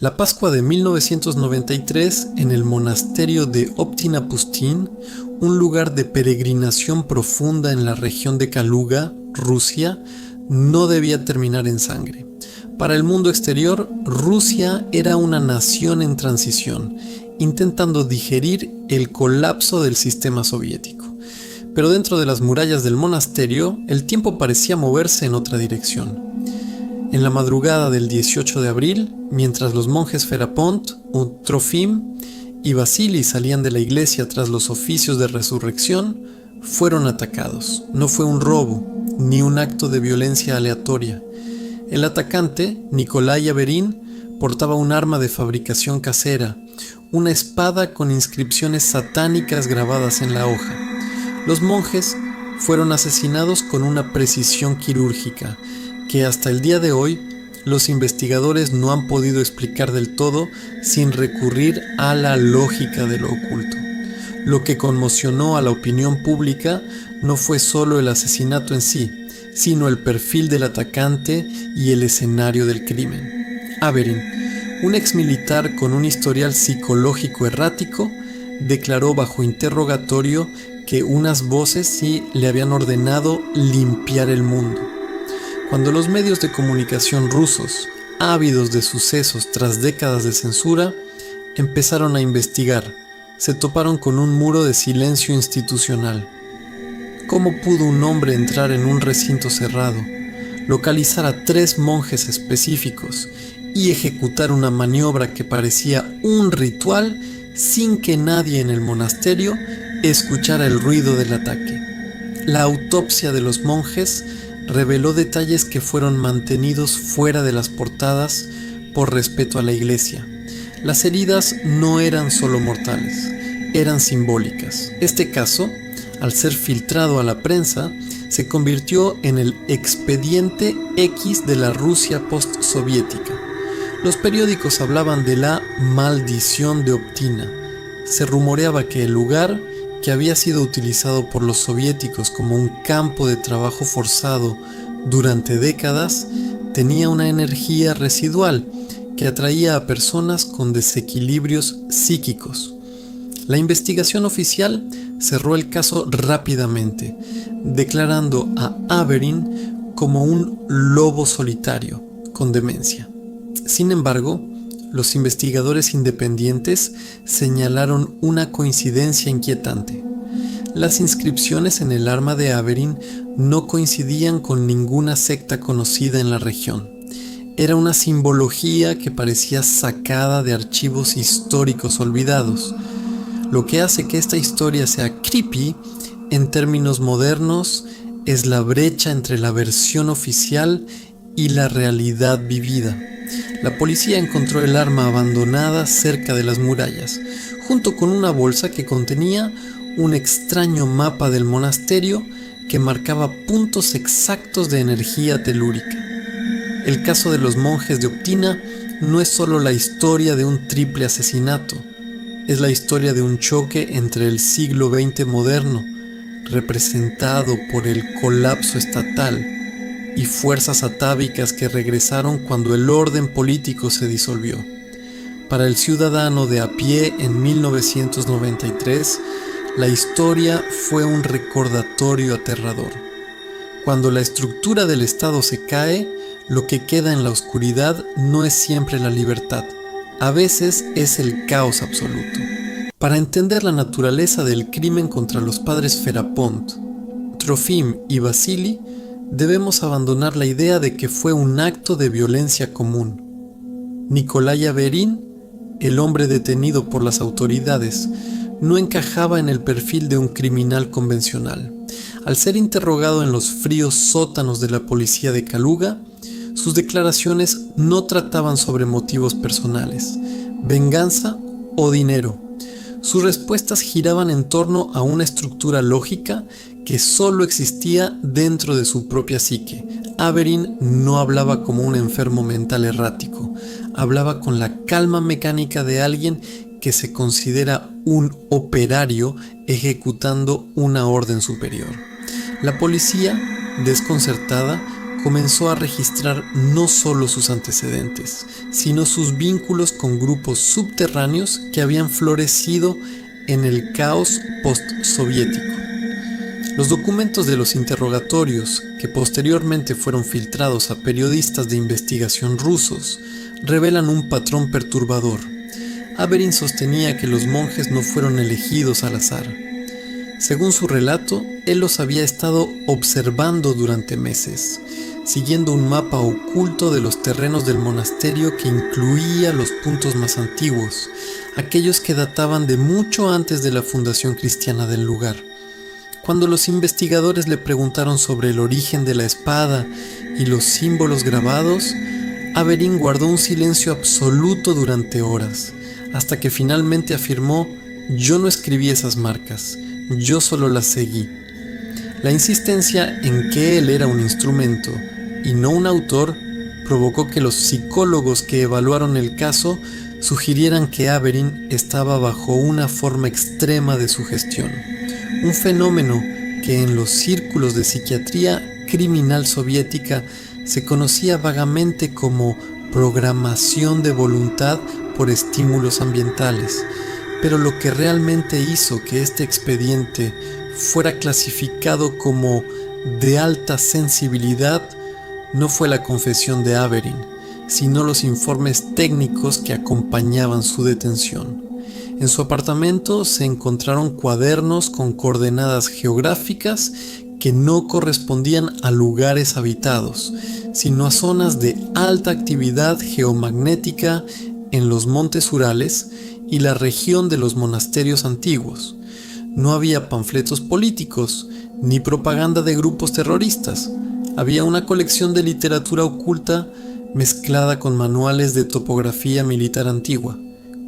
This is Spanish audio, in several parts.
La Pascua de 1993, en el monasterio de Optina Pustin, un lugar de peregrinación profunda en la región de Kaluga, Rusia, no debía terminar en sangre. Para el mundo exterior, Rusia era una nación en transición, intentando digerir el colapso del sistema soviético. Pero dentro de las murallas del monasterio, el tiempo parecía moverse en otra dirección. En la madrugada del 18 de abril, mientras los monjes Ferapont, Trofim y Vasily salían de la iglesia tras los oficios de resurrección, fueron atacados. No fue un robo, ni un acto de violencia aleatoria. El atacante, Nikolai Averín, portaba un arma de fabricación casera, una espada con inscripciones satánicas grabadas en la hoja. Los monjes fueron asesinados con una precisión quirúrgica que hasta el día de hoy los investigadores no han podido explicar del todo sin recurrir a la lógica de lo oculto. Lo que conmocionó a la opinión pública no fue solo el asesinato en sí, sino el perfil del atacante y el escenario del crimen. Averín, un exmilitar con un historial psicológico errático, declaró bajo interrogatorio que unas voces sí le habían ordenado limpiar el mundo. Cuando los medios de comunicación rusos, ávidos de sucesos tras décadas de censura, empezaron a investigar, se toparon con un muro de silencio institucional. ¿Cómo pudo un hombre entrar en un recinto cerrado, localizar a 3 monjes específicos y ejecutar una maniobra que parecía un ritual sin que nadie en el monasterio escuchara el ruido del ataque? La autopsia de los monjes reveló detalles que fueron mantenidos fuera de las portadas por respeto a la iglesia. Las heridas no eran solo mortales, eran simbólicas. Este caso, al ser filtrado a la prensa, se convirtió en el expediente X de la Rusia postsoviética. Los periódicos hablaban de la maldición de Optina. Se rumoreaba que el lugar, que había sido utilizado por los soviéticos como un campo de trabajo forzado durante décadas, tenía una energía residual que atraía a personas con desequilibrios psíquicos. La investigación oficial cerró el caso rápidamente, declarando a Averín como un lobo solitario con demencia. Sin embargo, los investigadores independientes señalaron una coincidencia inquietante. Las inscripciones en el arma de Averín no coincidían con ninguna secta conocida en la región. Era una simbología que parecía sacada de archivos históricos olvidados, lo que hace que esta historia sea creepy en términos modernos es la brecha entre la versión oficial y la realidad vivida. La policía encontró el arma abandonada cerca de las murallas, junto con una bolsa que contenía un extraño mapa del monasterio que marcaba puntos exactos de energía telúrica. El caso de los monjes de Optina no es solo la historia de un triple asesinato, es la historia de un choque entre el siglo XX moderno, representado por el colapso estatal, y fuerzas atávicas que regresaron cuando el orden político se disolvió. Para el ciudadano de a pie en 1993, la historia fue un recordatorio aterrador. Cuando la estructura del Estado se cae, lo que queda en la oscuridad no es siempre la libertad, a veces es el caos absoluto. Para entender la naturaleza del crimen contra los padres Ferapont, Trofim y Vasily, debemos abandonar la idea de que fue un acto de violencia común. Nikolai Averín, el hombre detenido por las autoridades, no encajaba en el perfil de un criminal convencional. Al ser interrogado en los fríos sótanos de la policía de Kaluga, sus declaraciones no trataban sobre motivos personales, venganza o dinero. Sus respuestas giraban en torno a una estructura lógica que solo existía dentro de su propia psique. Averín no hablaba como un enfermo mental errático, hablaba con la calma mecánica de alguien que se considera un operario ejecutando una orden superior. La policía, desconcertada, comenzó a registrar no solo sus antecedentes, sino sus vínculos con grupos subterráneos que habían florecido en el caos postsoviético. Los documentos de los interrogatorios, que posteriormente fueron filtrados a periodistas de investigación rusos, revelan un patrón perturbador. Averin sostenía que los monjes no fueron elegidos al azar. Según su relato, él los había estado observando durante meses, siguiendo un mapa oculto de los terrenos del monasterio que incluía los puntos más antiguos, aquellos que databan de mucho antes de la fundación cristiana del lugar. Cuando los investigadores le preguntaron sobre el origen de la espada y los símbolos grabados, Averin guardó un silencio absoluto durante horas, hasta que finalmente afirmó: «Yo no escribí esas marcas, yo solo las seguí». La insistencia en que él era un instrumento y no un autor provocó que los psicólogos que evaluaron el caso sugirieran que Averin estaba bajo una forma extrema de sugestión, un fenómeno que en los círculos de psiquiatría criminal soviética se conocía vagamente como programación de voluntad por estímulos ambientales. Pero lo que realmente hizo que este expediente fuera clasificado como de alta sensibilidad no fue la confesión de Averin, sino los informes técnicos que acompañaban su detención. En su apartamento se encontraron cuadernos con coordenadas geográficas que no correspondían a lugares habitados, sino a zonas de alta actividad geomagnética en los montes Urales y la región de los monasterios antiguos. No había panfletos políticos ni propaganda de grupos terroristas. Había una colección de literatura oculta mezclada con manuales de topografía militar antigua.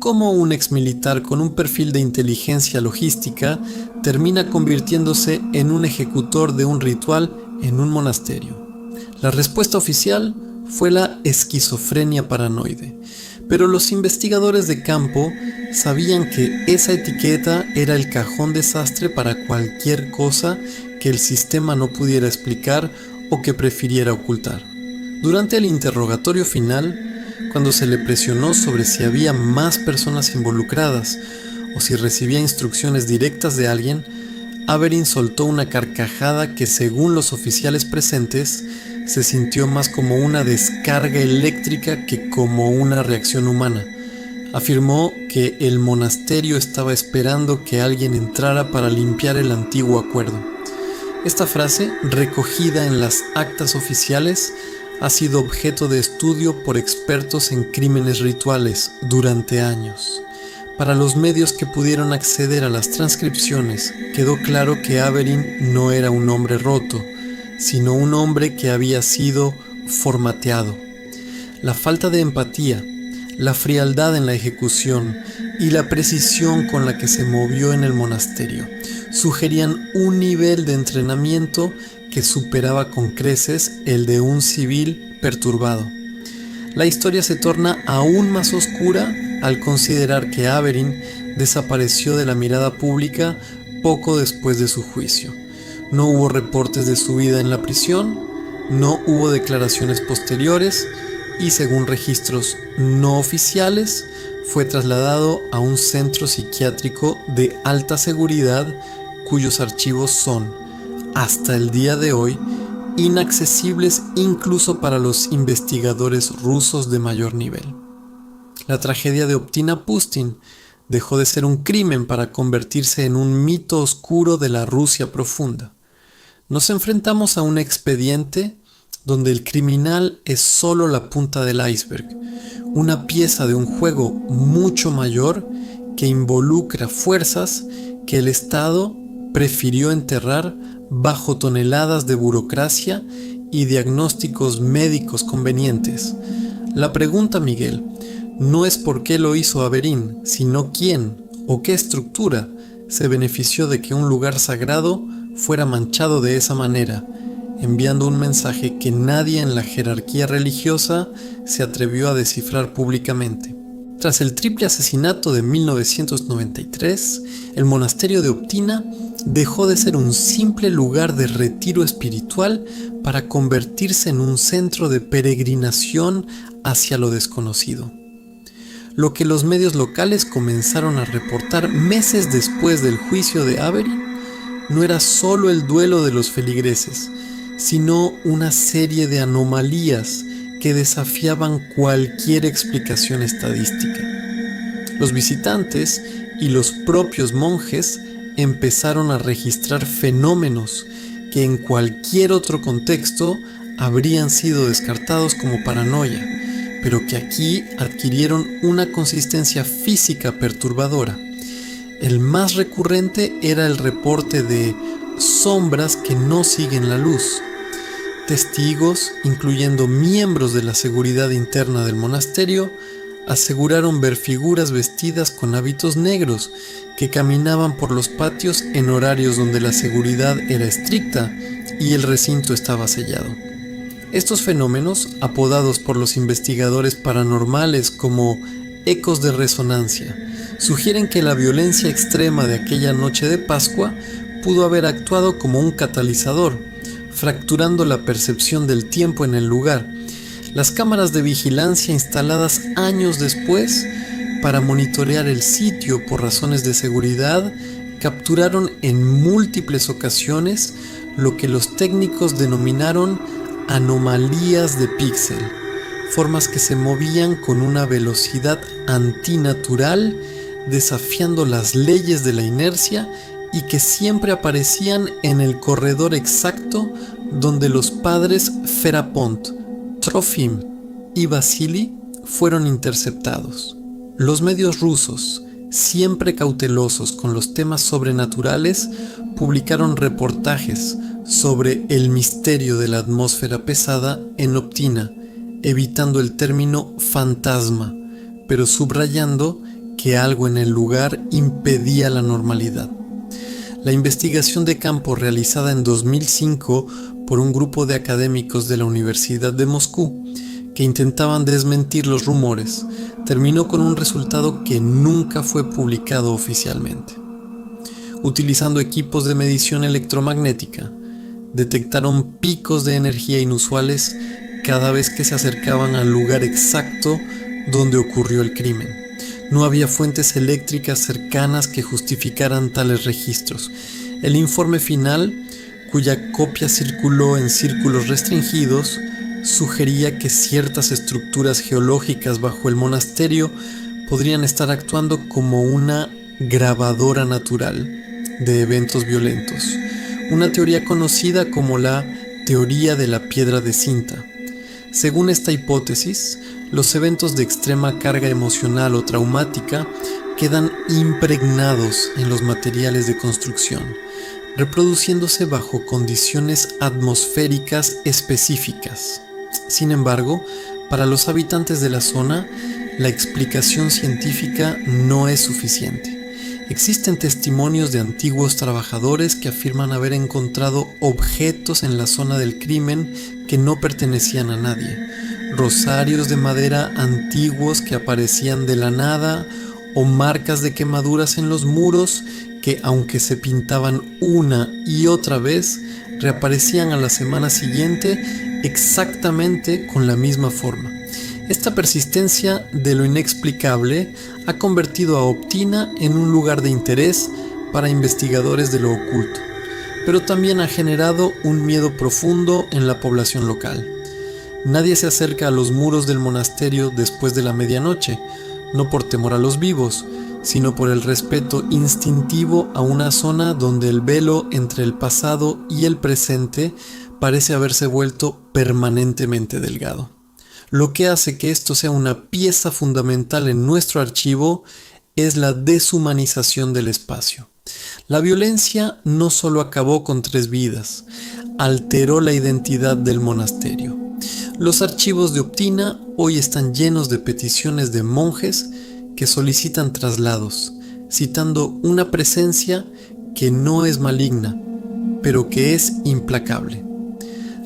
Cómo un exmilitar con un perfil de inteligencia logística termina convirtiéndose en un ejecutor de un ritual en un monasterio. La respuesta oficial fue la esquizofrenia paranoide, pero los investigadores de campo sabían que esa etiqueta era el cajón desastre para cualquier cosa que el sistema no pudiera explicar o que prefiriera ocultar. Durante el interrogatorio final, cuando se le presionó sobre si había más personas involucradas o si recibía instrucciones directas de alguien, Averin soltó una carcajada que, según los oficiales presentes, se sintió más como una descarga eléctrica que como una reacción humana. Afirmó que el monasterio estaba esperando que alguien entrara para limpiar el antiguo acuerdo. Esta frase, recogida en las actas oficiales, ha sido objeto de estudio por expertos en crímenes rituales durante años. Para los medios que pudieron acceder a las transcripciones, quedó claro que Averin no era un hombre roto, sino un hombre que había sido formateado. La falta de empatía, la frialdad en la ejecución y la precisión con la que se movió en el monasterio sugerían un nivel de entrenamiento que superaba con creces el de un civil perturbado. La historia se torna aún más oscura al considerar que Averin desapareció de la mirada pública poco después de su juicio. No hubo reportes de su vida en la prisión, no hubo declaraciones posteriores y, según registros no oficiales, fue trasladado a un centro psiquiátrico de alta seguridad cuyos archivos son, hasta el día de hoy, inaccesibles incluso para los investigadores rusos de mayor nivel. La tragedia de Optina Pustin dejó de ser un crimen para convertirse en un mito oscuro de la Rusia profunda. Nos enfrentamos a un expediente donde el criminal es solo la punta del iceberg, una pieza de un juego mucho mayor que involucra fuerzas que el Estado prefirió enterrar bajo toneladas de burocracia y diagnósticos médicos convenientes. La pregunta, Miguel, no es por qué lo hizo Averin, sino quién o qué estructura se benefició de que un lugar sagrado fuera manchado de esa manera, enviando un mensaje que nadie en la jerarquía religiosa se atrevió a descifrar públicamente. Tras el triple asesinato de 1993, el monasterio de Optina dejó de ser un simple lugar de retiro espiritual para convertirse en un centro de peregrinación hacia lo desconocido. Lo que los medios locales comenzaron a reportar meses después del juicio de Avery no era solo el duelo de los feligreses, sino una serie de anomalías que desafiaban cualquier explicación estadística. Los visitantes y los propios monjes empezaron a registrar fenómenos que en cualquier otro contexto habrían sido descartados como paranoia, pero que aquí adquirieron una consistencia física perturbadora. El más recurrente era el reporte de sombras que no siguen la luz. Testigos, incluyendo miembros de la seguridad interna del monasterio, aseguraron ver figuras vestidas con hábitos negros que caminaban por los patios en horarios donde la seguridad era estricta y el recinto estaba sellado. Estos fenómenos, apodados por los investigadores paranormales como ecos de resonancia, sugieren que la violencia extrema de aquella noche de Pascua pudo haber actuado como un catalizador, fracturando la percepción del tiempo en el lugar. Las cámaras de vigilancia instaladas años después para monitorear el sitio por razones de seguridad capturaron en múltiples ocasiones lo que los técnicos denominaron anomalías de píxel, formas que se movían con una velocidad antinatural, desafiando las leyes de la inercia y que siempre aparecían en el corredor exacto donde los padres Ferapont, Trofim y Vasily fueron interceptados. Los medios rusos, siempre cautelosos con los temas sobrenaturales, publicaron reportajes sobre el misterio de la atmósfera pesada en Optina, evitando el término fantasma, pero subrayando que algo en el lugar impedía la normalidad. La investigación de campo realizada en 2005 por un grupo de académicos de la Universidad de Moscú que intentaban desmentir los rumores terminó con un resultado que nunca fue publicado oficialmente. Utilizando equipos de medición electromagnética, detectaron picos de energía inusuales cada vez que se acercaban al lugar exacto donde ocurrió el crimen. No había fuentes eléctricas cercanas que justificaran tales registros. El informe final, cuya copia circuló en círculos restringidos, sugería que ciertas estructuras geológicas bajo el monasterio podrían estar actuando como una grabadora natural de eventos violentos, una teoría conocida como la teoría de la piedra de cinta. Según esta hipótesis, los eventos de extrema carga emocional o traumática quedan impregnados en los materiales de construcción, reproduciéndose bajo condiciones atmosféricas específicas. Sin embargo, para los habitantes de la zona, la explicación científica no es suficiente. Existen testimonios de antiguos trabajadores que afirman haber encontrado objetos en la zona del crimen que no pertenecían a nadie, rosarios de madera antiguos que aparecían de la nada o marcas de quemaduras en los muros que, aunque se pintaban una y otra vez, reaparecían a la semana siguiente exactamente con la misma forma. Esta persistencia de lo inexplicable ha convertido a Optina en un lugar de interés para investigadores de lo oculto, pero también ha generado un miedo profundo en la población local. Nadie se acerca a los muros del monasterio después de la medianoche, no por temor a los vivos, sino por el respeto instintivo a una zona donde el velo entre el pasado y el presente parece haberse vuelto permanentemente delgado. Lo que hace que esto sea una pieza fundamental en nuestro archivo es la deshumanización del espacio. La violencia no solo acabó con 3 vidas, alteró la identidad del monasterio. Los archivos de Optina hoy están llenos de peticiones de monjes que solicitan traslados, citando una presencia que no es maligna, pero que es implacable.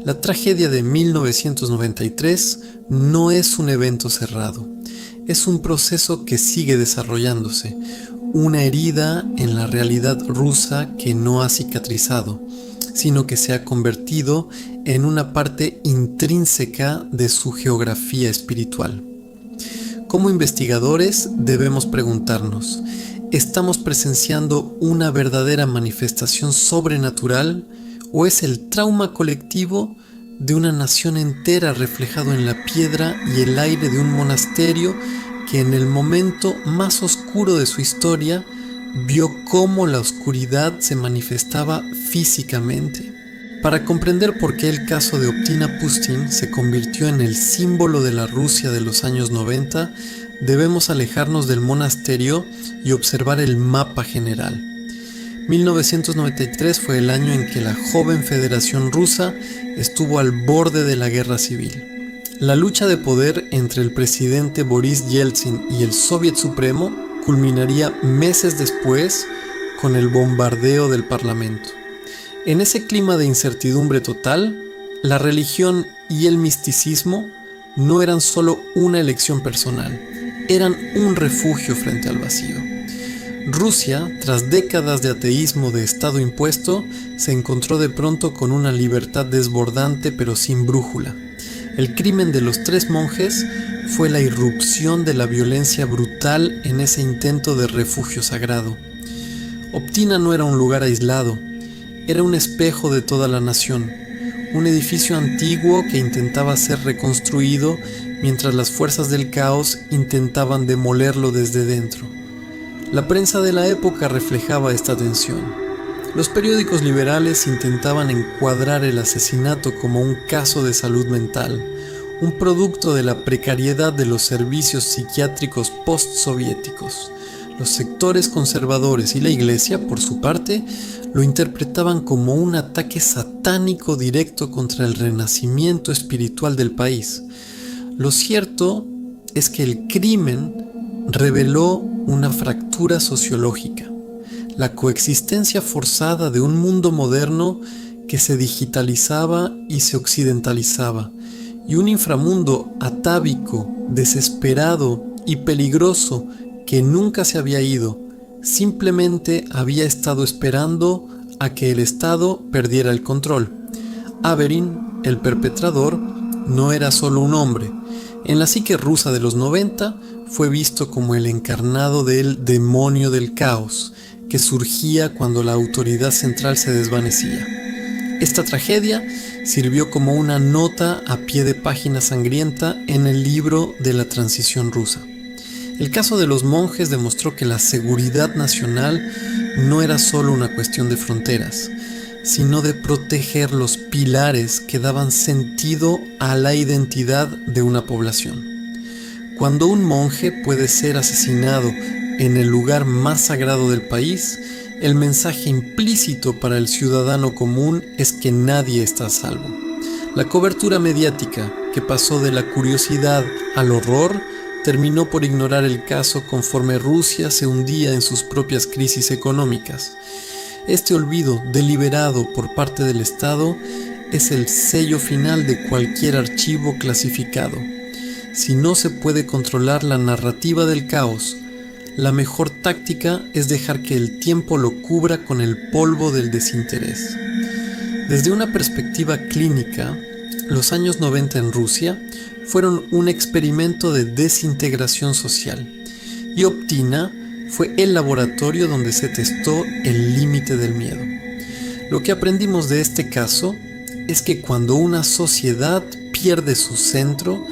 La tragedia de 1993 no es un evento cerrado. es un proceso que sigue desarrollándose, una herida en la realidad rusa que no ha cicatrizado, sino que se ha convertido en una parte intrínseca de su geografía espiritual. Como investigadores debemos preguntarnos, ¿estamos presenciando una verdadera manifestación sobrenatural o es el trauma colectivo de una nación entera reflejado en la piedra y el aire de un monasterio que en el momento más oscuro de su historia vio cómo la oscuridad se manifestaba físicamente? Para comprender por qué el caso de Optina Pustin se convirtió en el símbolo de la Rusia de los años 90, debemos alejarnos del monasterio y observar el mapa general. 1993 fue el año en que la joven Federación Rusa estuvo al borde de la guerra civil. La lucha de poder entre el presidente Boris Yeltsin y el Soviet Supremo culminaría meses después con el bombardeo del Parlamento. En ese clima de incertidumbre total, la religión y el misticismo no eran solo una elección personal, eran un refugio frente al vacío. Rusia, tras décadas de ateísmo de Estado impuesto, se encontró de pronto con una libertad desbordante pero sin brújula. El crimen de los 3 monjes fue la irrupción de la violencia brutal en ese intento de refugio sagrado. Optina no era un lugar aislado, era un espejo de toda la nación, un edificio antiguo que intentaba ser reconstruido mientras las fuerzas del caos intentaban demolerlo desde dentro. La prensa de la época reflejaba esta tensión. Los periódicos liberales intentaban encuadrar el asesinato como un caso de salud mental, un producto de la precariedad de los servicios psiquiátricos postsoviéticos. Los sectores conservadores y la Iglesia, por su parte, lo interpretaban como un ataque satánico directo contra el renacimiento espiritual del país. Lo cierto es que el crimen reveló una fractura sociológica, la coexistencia forzada de un mundo moderno que se digitalizaba y se occidentalizaba, y un inframundo atávico, desesperado y peligroso que nunca se había ido, simplemente había estado esperando a que el Estado perdiera el control. Averin, el perpetrador, no era solo un hombre. En la psique rusa de los 90 fue visto como el encarnado del demonio del caos, que surgía cuando la autoridad central se desvanecía. Esta tragedia sirvió como una nota a pie de página sangrienta en el libro de la transición rusa. El caso de los monjes demostró que la seguridad nacional no era solo una cuestión de fronteras, sino de proteger los pilares que daban sentido a la identidad de una población. Cuando un monje puede ser asesinado en el lugar más sagrado del país, el mensaje implícito para el ciudadano común es que nadie está a salvo. La cobertura mediática, que pasó de la curiosidad al horror, terminó por ignorar el caso conforme Rusia se hundía en sus propias crisis económicas. Este olvido deliberado por parte del Estado es el sello final de cualquier archivo clasificado. Si no se puede controlar la narrativa del caos, la mejor táctica es dejar que el tiempo lo cubra con el polvo del desinterés. Desde una perspectiva clínica, los años 90 en Rusia fueron un experimento de desintegración social, y Optina fue el laboratorio donde se testó el límite del miedo. Lo que aprendimos de este caso es que cuando una sociedad pierde su centro,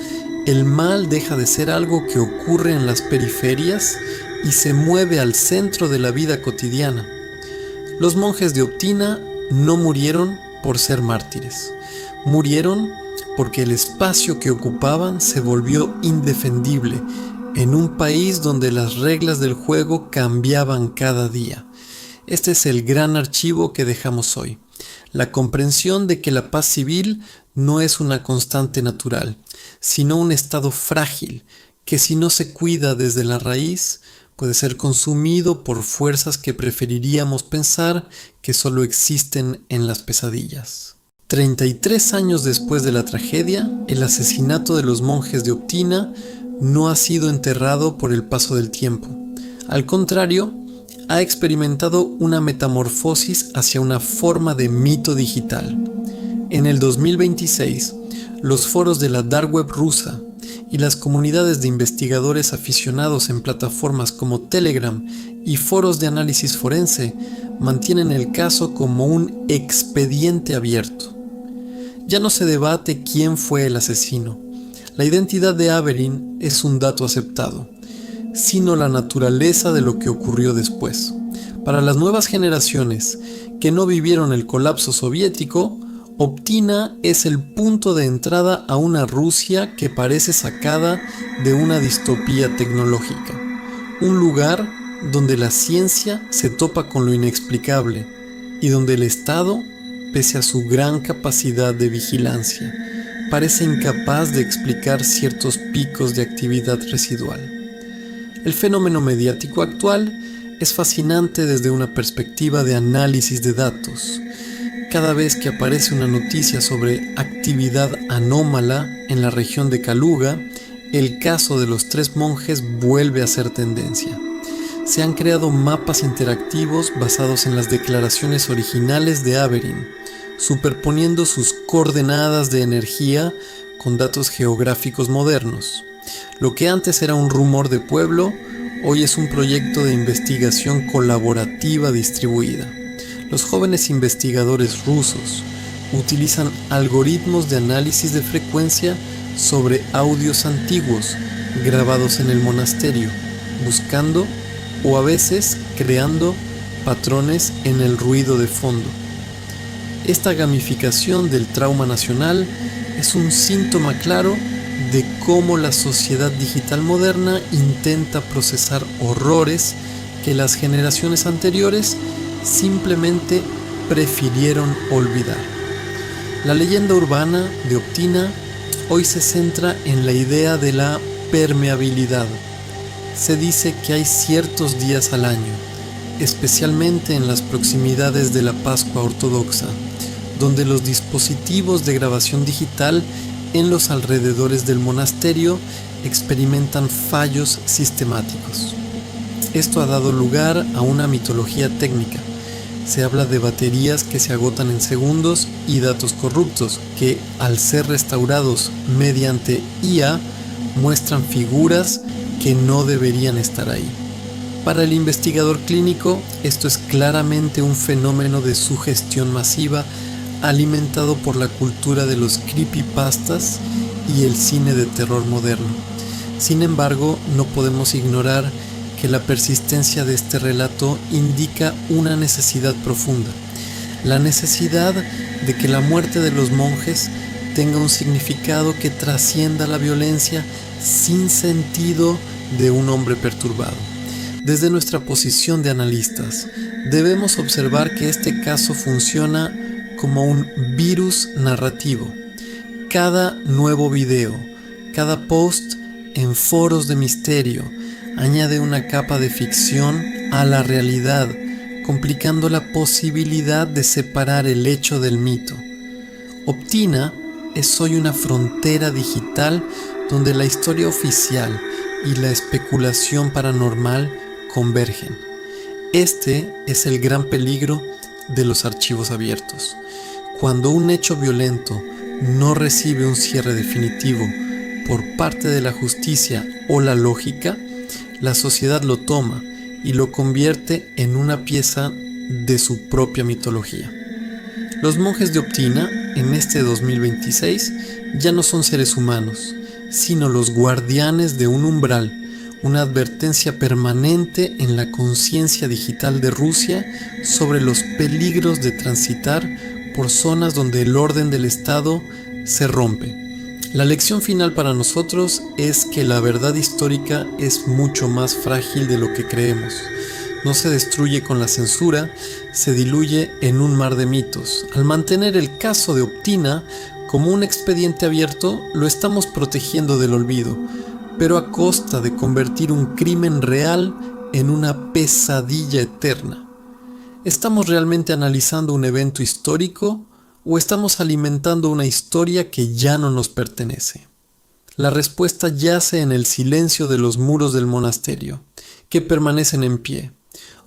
el mal deja de ser algo que ocurre en las periferias y se mueve al centro de la vida cotidiana. Los monjes de Optina no murieron por ser mártires, murieron porque el espacio que ocupaban se volvió indefendible en un país donde las reglas del juego cambiaban cada día. Este es el gran archivo que dejamos hoy. La comprensión de que la paz civil no es una constante natural, sino un estado frágil que si no se cuida desde la raíz, puede ser consumido por fuerzas que preferiríamos pensar que solo existen en las pesadillas. 33 años después de la tragedia, el asesinato de los monjes de Optina no ha sido enterrado por el paso del tiempo. Al contrario, ha experimentado una metamorfosis hacia una forma de mito digital. En el 2026, los foros de la Dark Web rusa y las comunidades de investigadores aficionados en plataformas como Telegram y foros de análisis forense mantienen el caso como un expediente abierto. Ya no se debate quién fue el asesino. La identidad de Averin es un dato aceptado, sino la naturaleza de lo que ocurrió después. Para las nuevas generaciones que no vivieron el colapso soviético, Optina es el punto de entrada a una Rusia que parece sacada de una distopía tecnológica. Un lugar donde la ciencia se topa con lo inexplicable y donde el Estado, pese a su gran capacidad de vigilancia, parece incapaz de explicar ciertos picos de actividad residual. El fenómeno mediático actual es fascinante desde una perspectiva de análisis de datos. Cada vez que aparece una noticia sobre actividad anómala en la región de Kaluga, el caso de los 3 monjes vuelve a ser tendencia. Se han creado mapas interactivos basados en las declaraciones originales de Averin, superponiendo sus coordenadas de energía con datos geográficos modernos. Lo que antes era un rumor de pueblo, hoy es un proyecto de investigación colaborativa distribuida. Los jóvenes investigadores rusos utilizan algoritmos de análisis de frecuencia sobre audios antiguos grabados en el monasterio, buscando o a veces creando patrones en el ruido de fondo. Esta gamificación del trauma nacional es un síntoma claro de cómo la sociedad digital moderna intenta procesar horrores que las generaciones anteriores simplemente prefirieron olvidar. La leyenda urbana de Optina hoy se centra en la idea de la permeabilidad. Se dice que hay ciertos días al año, especialmente en las proximidades de la Pascua Ortodoxa, donde los dispositivos de grabación digital en los alrededores del monasterio experimentan fallos sistemáticos. Esto ha dado lugar a una mitología técnica. Se habla de baterías que se agotan en segundos y datos corruptos que, al ser restaurados mediante IA, muestran figuras que no deberían estar ahí. Para el investigador clínico, esto es claramente un fenómeno de sugestión masiva alimentado por la cultura de los creepypastas y el cine de terror moderno. Sin embargo, no podemos ignorar que la persistencia de este relato indica una necesidad profunda, la necesidad de que la muerte de los monjes tenga un significado que trascienda la violencia sin sentido de un hombre perturbado. Desde nuestra posición de analistas, debemos observar que este caso funciona como un virus narrativo. Cada nuevo video, cada post en foros de misterio, añade una capa de ficción a la realidad, complicando la posibilidad de separar el hecho del mito. Optina es hoy una frontera digital donde la historia oficial y la especulación paranormal convergen. Este es el gran peligro de los archivos abiertos. Cuando un hecho violento no recibe un cierre definitivo por parte de la justicia o la lógica, la sociedad lo toma y lo convierte en una pieza de su propia mitología. Los monjes de Optina, en este 2026, ya no son seres humanos, sino los guardianes de un umbral, una advertencia permanente en la conciencia digital de Rusia sobre los peligros de transitar por zonas donde el orden del Estado se rompe. La lección final para nosotros es que la verdad histórica es mucho más frágil de lo que creemos. No se destruye con la censura, se diluye en un mar de mitos. Al mantener el caso de Optina como un expediente abierto, lo estamos protegiendo del olvido, pero a costa de convertir un crimen real en una pesadilla eterna. ¿Estamos realmente analizando un evento histórico o estamos alimentando una historia que ya no nos pertenece? La respuesta yace en el silencio de los muros del monasterio, que permanecen en pie,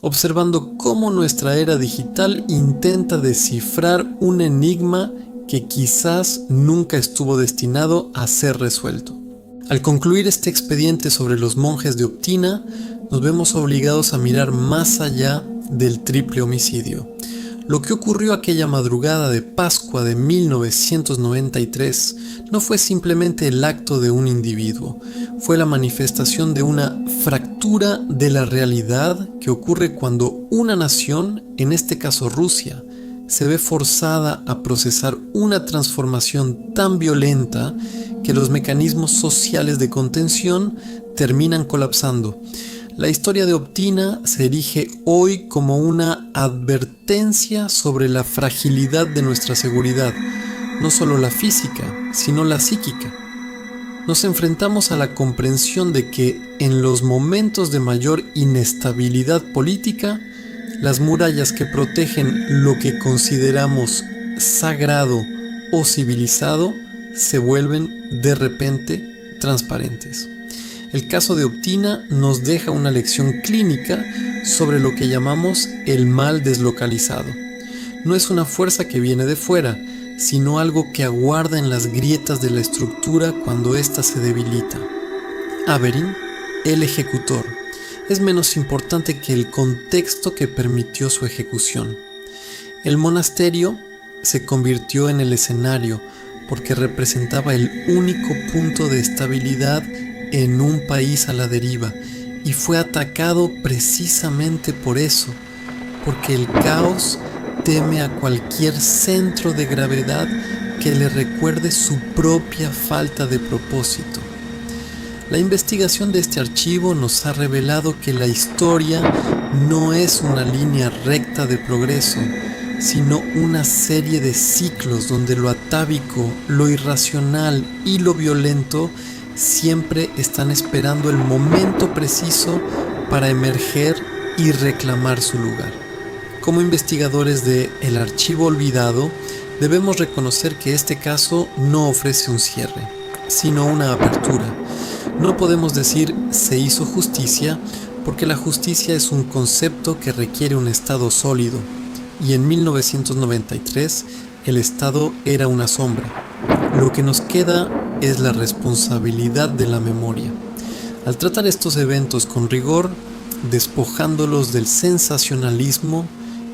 observando cómo nuestra era digital intenta descifrar un enigma que quizás nunca estuvo destinado a ser resuelto. Al concluir este expediente sobre los monjes de Optina, nos vemos obligados a mirar más allá del triple homicidio. Lo que ocurrió aquella madrugada de Pascua de 1993 no fue simplemente el acto de un individuo, fue la manifestación de una fractura de la realidad que ocurre cuando una nación, en este caso Rusia, se ve forzada a procesar una transformación tan violenta que los mecanismos sociales de contención terminan colapsando. La historia de Optina se erige hoy como una advertencia sobre la fragilidad de nuestra seguridad, no solo la física, sino la psíquica. Nos enfrentamos a la comprensión de que en los momentos de mayor inestabilidad política, las murallas que protegen lo que consideramos sagrado o civilizado se vuelven de repente transparentes. El caso de Optina nos deja una lección clínica sobre lo que llamamos el mal deslocalizado. No es una fuerza que viene de fuera, sino algo que aguarda en las grietas de la estructura cuando ésta se debilita. Averin, el ejecutor, es menos importante que el contexto que permitió su ejecución. El monasterio se convirtió en el escenario porque representaba el único punto de estabilidad en un país a la deriva, y fue atacado precisamente por eso, porque el caos teme a cualquier centro de gravedad que le recuerde su propia falta de propósito. La investigación de este archivo nos ha revelado que la historia no es una línea recta de progreso, sino una serie de ciclos donde lo atávico, lo irracional y lo violento siempre están esperando el momento preciso para emerger y reclamar su lugar. Como investigadores de El Archivo Olvidado, debemos reconocer que este caso no ofrece un cierre, sino una apertura. No podemos decir se hizo justicia, porque la justicia es un concepto que requiere un Estado sólido, y en 1993 el Estado era una sombra. Lo que nos queda es la responsabilidad de la memoria. Al tratar estos eventos con rigor, despojándolos del sensacionalismo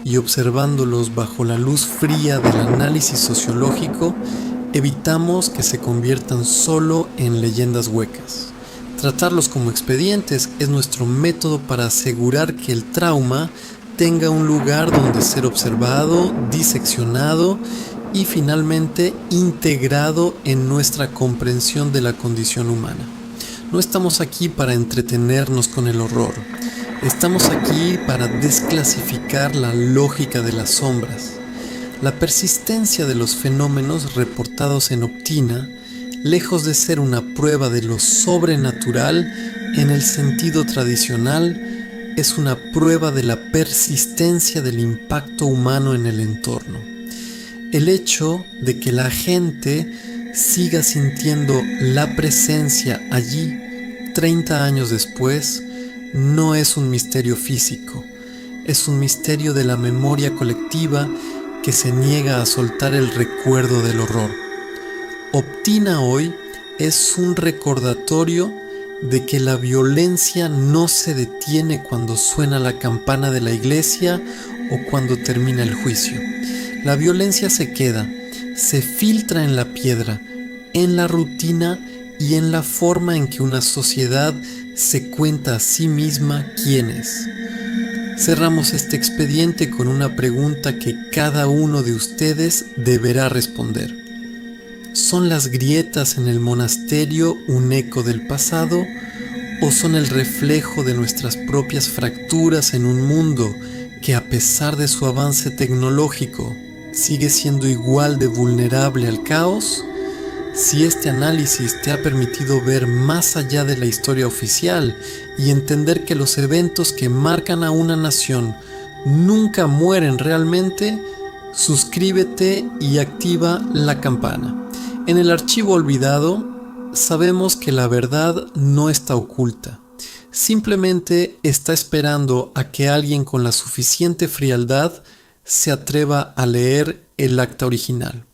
y observándolos bajo la luz fría del análisis sociológico, evitamos que se conviertan solo en leyendas huecas. Tratarlos como expedientes es nuestro método para asegurar que el trauma tenga un lugar donde ser observado, diseccionado y finalmente integrado en nuestra comprensión de la condición humana. No estamos aquí para entretenernos con el horror. Estamos aquí para desclasificar la lógica de las sombras. La persistencia de los fenómenos reportados en Optina, lejos de ser una prueba de lo sobrenatural en el sentido tradicional, es una prueba de la persistencia del impacto humano en el entorno. El hecho de que la gente siga sintiendo la presencia allí 30 años después no es un misterio físico, es un misterio de la memoria colectiva que se niega a soltar el recuerdo del horror. Optina hoy es un recordatorio de que la violencia no se detiene cuando suena la campana de la iglesia o cuando termina el juicio. La violencia se queda, se filtra en la piedra, en la rutina y en la forma en que una sociedad se cuenta a sí misma quién es. Cerramos este expediente con una pregunta que cada uno de ustedes deberá responder. ¿Son las grietas en el monasterio un eco del pasado o son el reflejo de nuestras propias fracturas en un mundo que, a pesar de su avance tecnológico, sigue siendo igual de vulnerable al caos? Si este análisis te ha permitido ver más allá de la historia oficial y entender que los eventos que marcan a una nación nunca mueren realmente, suscríbete y activa la campana. En El Archivo Olvidado sabemos que la verdad no está oculta. Simplemente está esperando a que alguien con la suficiente frialdad se atreva a leer el acta original.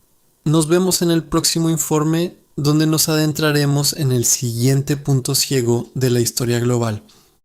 Nos vemos en el próximo informe, donde nos adentraremos en el siguiente punto ciego de la historia global.